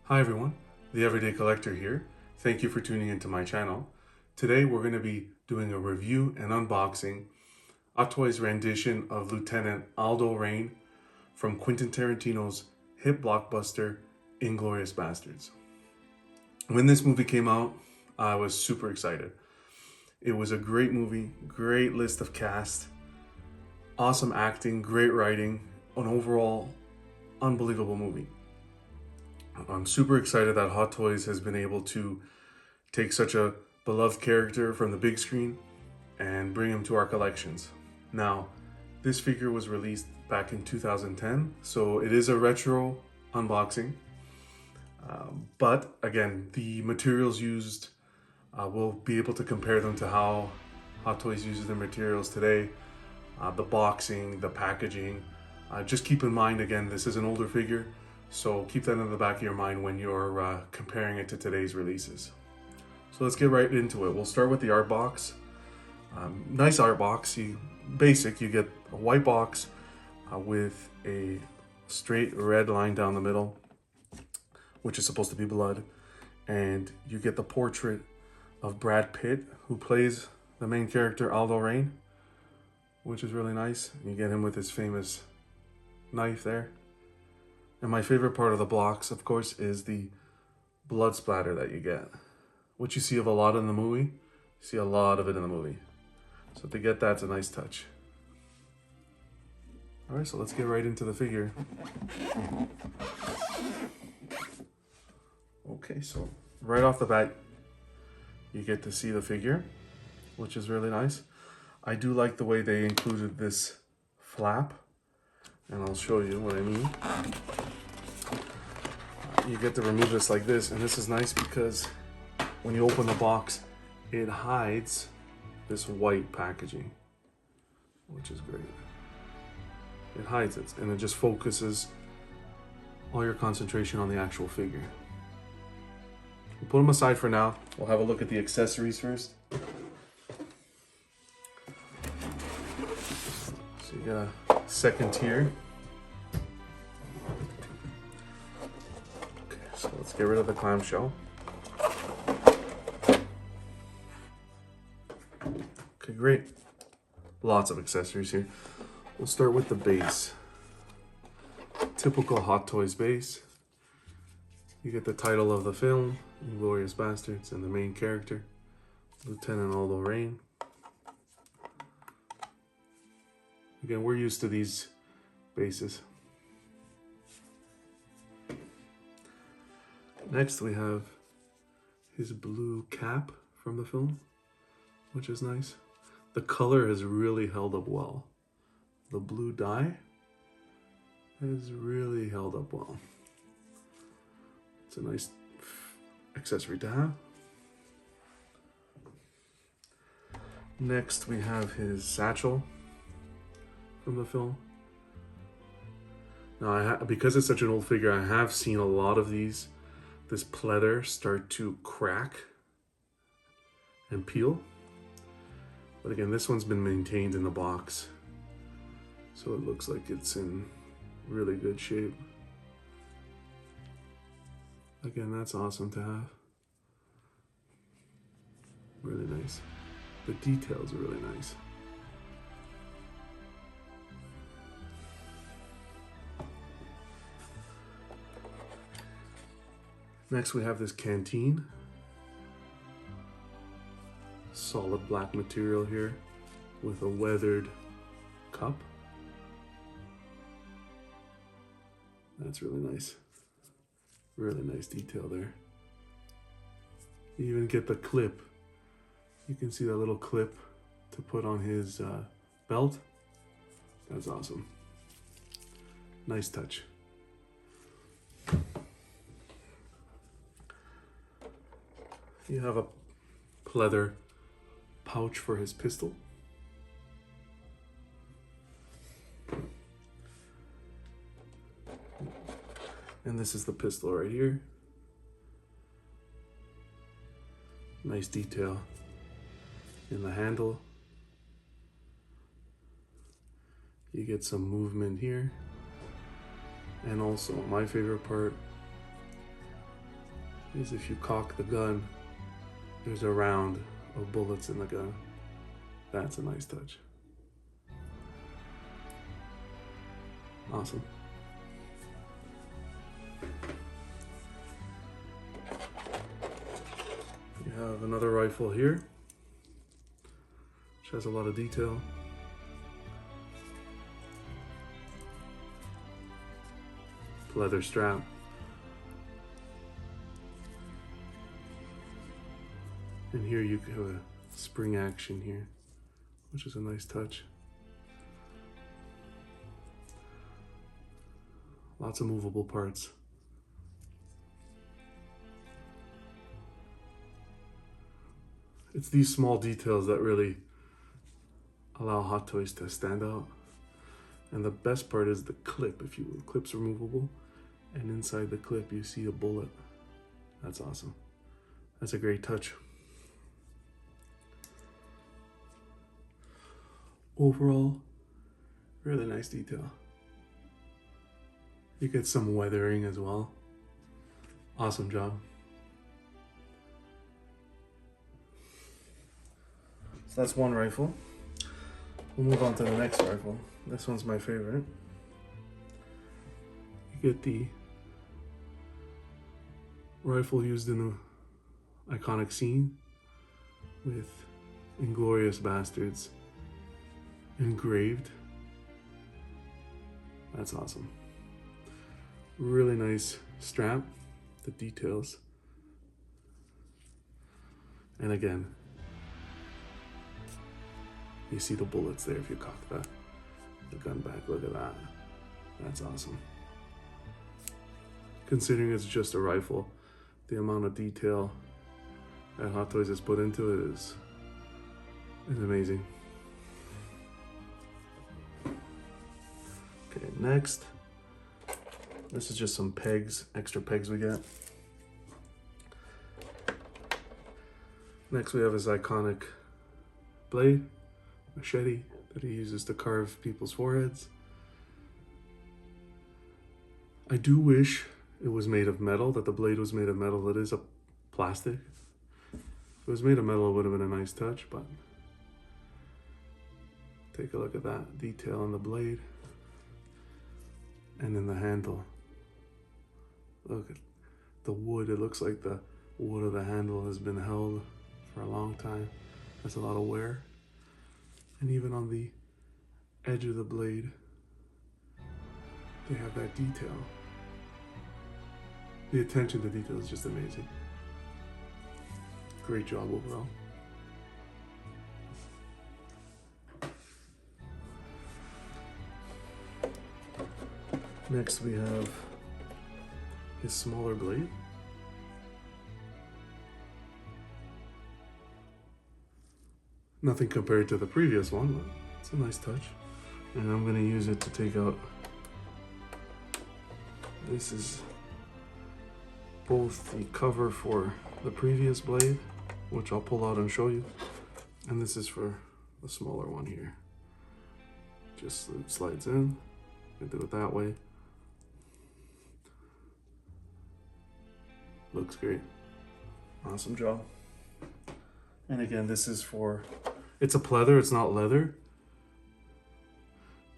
Hi everyone, the Everyday Collector here. Thank you for tuning into my channel. Today we're going to be doing a review and unboxing Hot Toys rendition of Lieutenant Aldo Raine from Quentin Tarantino's hit blockbuster Inglorious Basterds. When this movie came out, I was super excited. It was a great movie, great list of cast, awesome acting, great writing, an overall unbelievable movie. I'm super excited that Hot Toys has been able to take such a beloved character from the big screen and bring him to our collections. Now, this figure was released back in 2010, so it is a retro unboxing. But again, the materials used, we'll be able to compare them to how Hot Toys uses their materials today. The boxing, the packaging. Just keep in mind, again, this is an older figure, so keep that in the back of your mind when you're comparing it to today's releases. So let's get right into it. We'll start with the art box. Nice art box. You get a white box with a straight red line down the middle, which is supposed to be blood. And you get the portrait of Brad Pitt, who plays the main character, Aldo Raine, which is really nice. You get him with his famous knife there. And my favorite part of the box, of course, is the blood splatter that you get, which you see of a lot in the movie. You see a lot of it in the movie. So to get that's a nice touch. All right, so let's get right into the figure. Okay, so right off the bat, you get to see the figure, which is really nice. I do like the way they included this flap, and I'll show you what I mean. You get to remove this like this, and this is nice because when you open the box, it hides this white packaging, which is great. It hides it, and it just focuses all your concentration on the actual figure. We'll put them aside for now. We'll have a look at the accessories first. So you got a second tier. Okay, so let's get rid of the clamshell. Okay, great. Lots of accessories here. We'll start with the base. Typical Hot Toys base. You get the title of the film, Inglorious Basterds, and the main character, Lieutenant Aldo Raine. Again, we're used to these bases. Next we have his blue cap from the film, which is nice. The color has really held up well. The blue dye has really held up well. It's a nice accessory to have. Next we have his satchel from the film. Now, because it's such an old figure, I have seen a lot of this pleather start to crack and peel. But again, this one's been maintained in the box, so it looks like it's in really good shape. Again, that's awesome to have. Really nice. The details are really nice. Next we have this canteen. Solid black material here with a weathered cup. That's really nice. Really nice detail there. You even get the clip. You can see that little clip to put on his belt. That's awesome. Nice touch. You have a pleather pouch for his pistol. And this is the pistol right here. Nice detail in the handle. You get some movement here. And also, my favorite part, is if you cock the gun, there's a round of bullets in the gun. That's a nice touch. Awesome. You have another rifle here, which has a lot of detail. Leather strap. And here you have a spring action here, which is a nice touch. Lots of movable parts. It's these small details that really allow Hot Toys to stand out. And the best part is the clip, if you will. Clip's removable, and inside the clip you see a bullet. That's awesome. That's a great touch. Overall, really nice detail. You get some weathering as well. Awesome job. So that's one rifle. We'll move on to the next rifle. This one's my favorite. You get the rifle used in the iconic scene with Inglorious Basterds engraved. That's awesome. Really nice strap, the details. And again, you see the bullets there if you cock the gun back. Look at that. That's awesome. Considering it's just a rifle, the amount of detail that Hot Toys has put into it is amazing. Okay, next, this is just some pegs, extra pegs we get. Next we have his iconic blade, machete, that he uses to carve people's foreheads. I do wish it was made of metal, that the blade was made of metal. It is a plastic. If it was made of metal, it would have been a nice touch, but take a look at that detail on the blade. And then the handle. Look at the wood. It looks like the wood of the handle has been held for a long time. That's a lot of wear. And even on the edge of the blade, they have that detail. The attention to detail is just amazing. Great job overall. Next we have his smaller blade. Nothing compared to the previous one, but it's a nice touch. And I'm gonna use it to take out, this is both the cover for the previous blade, which I'll pull out and show you, and this is for the smaller one here. Just slides in, you can do it that way. Looks great. Awesome job. And again, this is for, it's a pleather, it's not leather,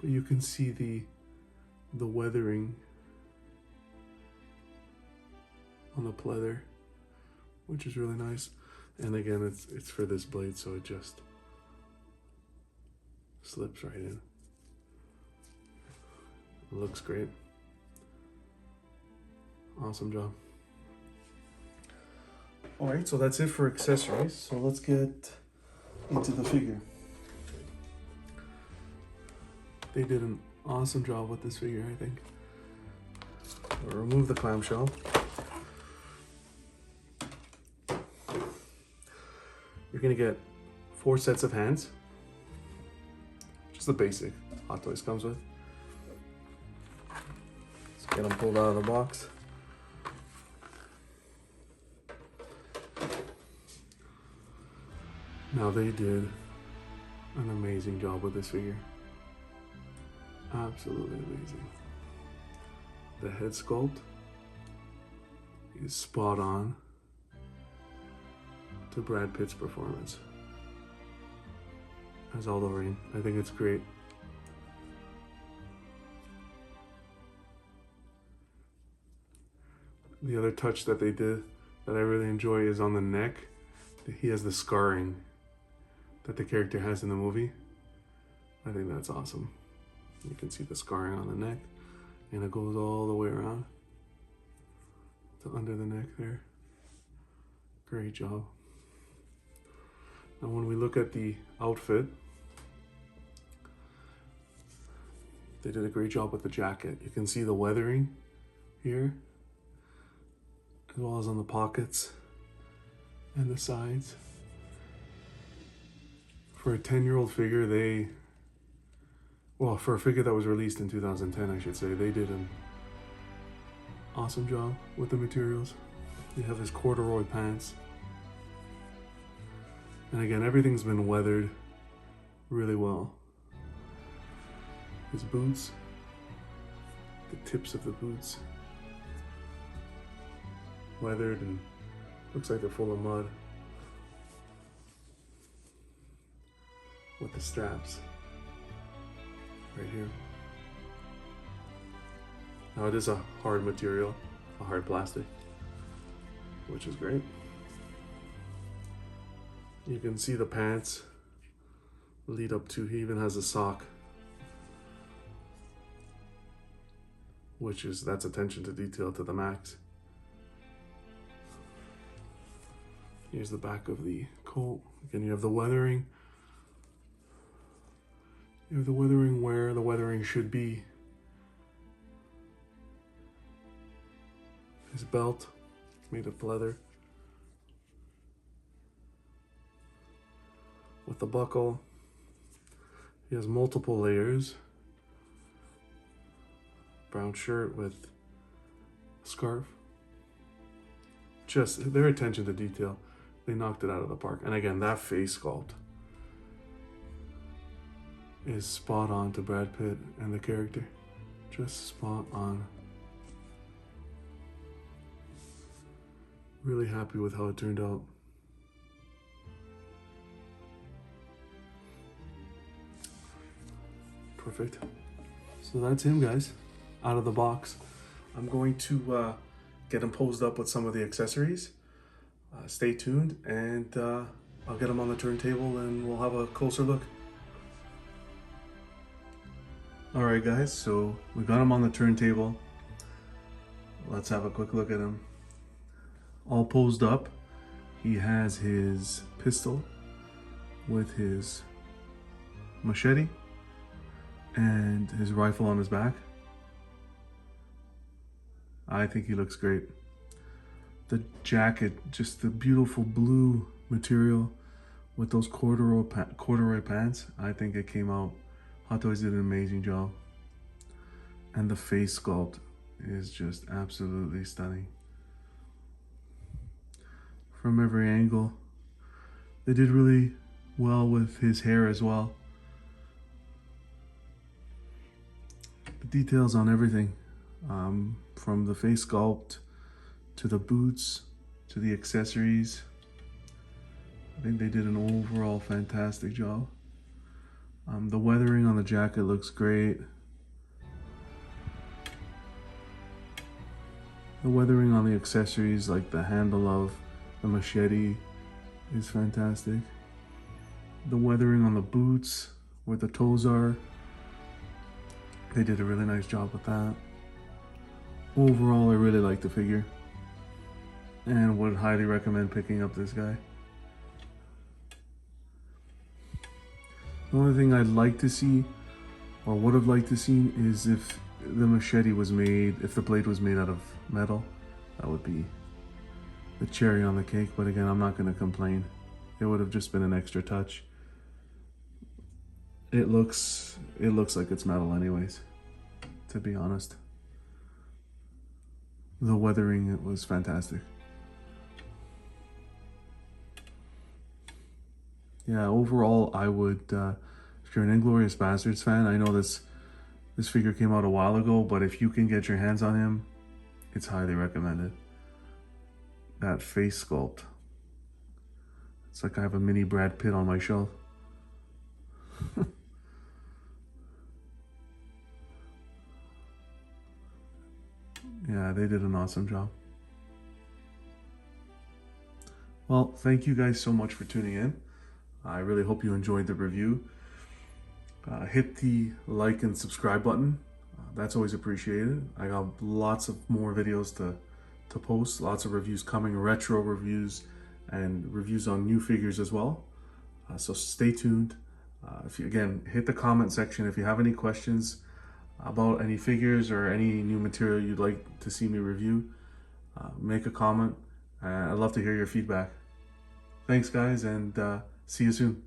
but you can see the weathering on the pleather, which is really nice. And again, it's for this blade, so it just slips right in. It looks great. Awesome job. All right, so that's it for accessories. So let's get into the figure. They did an awesome job with this figure, I think. We'll remove the clamshell. You're gonna get 4 sets of hands. Just the basic Hot Toys comes with. Let's get them pulled out of the box. Now they did an amazing job with this figure. Absolutely amazing. The head sculpt is spot on. to Brad Pitt's performance as Aldo Raine. I think it's great. The other touch that they did that I really enjoy is on the neck. He has the scarring that the character has in the movie. I think that's awesome. You can see the scarring on the neck, and it goes all the way around to under the neck there. Great job. Now when we look at the outfit, they did a great job with the jacket. You can see the weathering here, as well as on the pockets and the sides. For a 10-year-old figure, for a figure that was released in 2010, I should say, they did an awesome job with the materials. You have his corduroy pants. And again, everything's been weathered really well. His boots, the tips of the boots, weathered and looks like they're full of mud. With the straps right here. Now it is a hard material, a hard plastic, which is great. You can see the pants lead up to, he even has a sock, that's attention to detail to the max. Here's the back of the coat. Again, you have the weathering. You have the weathering where the weathering should be. His belt, made of leather. With the buckle. He has multiple layers. Brown shirt with scarf. Just their attention to detail. They knocked it out of the park. And again, that face sculpt is spot on to Brad Pitt and the character. Just spot on. Really happy with how it turned out. Perfect. So that's him, guys, out of the box. I'm going to get him posed up with some of the accessories. Stay tuned, and I'll get him on the turntable and we'll have a closer look. All right, guys, so we got him on the turntable. Let's have a quick look at him. All posed up. He has his pistol with his machete and his rifle on his back. I think he looks great. The jacket, just the beautiful blue material with those corduroy pants. I think it came out. Hot Toys did an amazing job. And the face sculpt is just absolutely stunning. From every angle. They did really well with his hair as well. The details on everything. From the face sculpt to the boots to the accessories. I think they did an overall fantastic job. The weathering on the jacket looks great. The weathering on the accessories, like the handle of the machete, is fantastic. The weathering on the boots, where the toes are, they did a really nice job with that. Overall, I really like the figure and would highly recommend picking up this guy. The only thing I'd like to see, or would have liked to see, is if the machete was made, if the blade was made out of metal. That would be the cherry on the cake, but again, I'm not going to complain. It would have just been an extra touch. It looks like it's metal anyways, to be honest. The weathering, it was fantastic. Yeah, overall, I would, if you're an Inglorious Basterds fan, I know this figure came out a while ago, but if you can get your hands on him, it's highly recommended. That face sculpt It's like I have a mini Brad Pitt on my shelf. Yeah, they did an awesome job. Well, thank you guys so much for tuning in. I really hope you enjoyed the review. Hit the like and subscribe button. That's always appreciated. I got lots of more videos to post, lots of reviews coming, retro reviews, and reviews on new figures as well. So stay tuned. If you, again, hit the comment section if you have any questions about any figures or any new material you'd like to see me review. Make a comment. I'd love to hear your feedback. Thanks guys, and see you soon.